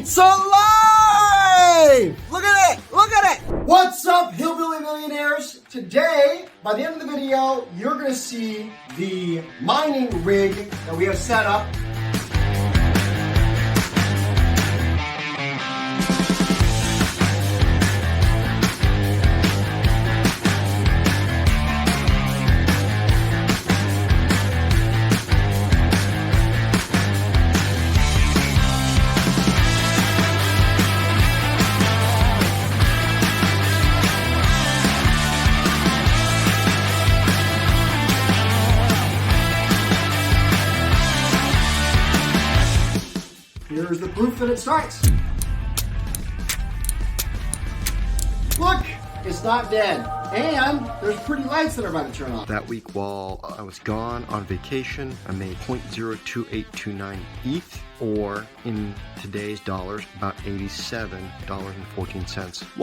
It's alive! Look at it! Look at it! What's up, hillbilly millionaires? Today, by the end of the video, you're gonna see the mining rig that we have set up. Here's the proof that it starts. Look, it's not dead. And there's pretty lights that are about to turn on. That week while I was gone on vacation, I made 0.02829 ETH, or in today's dollars, about $87.14.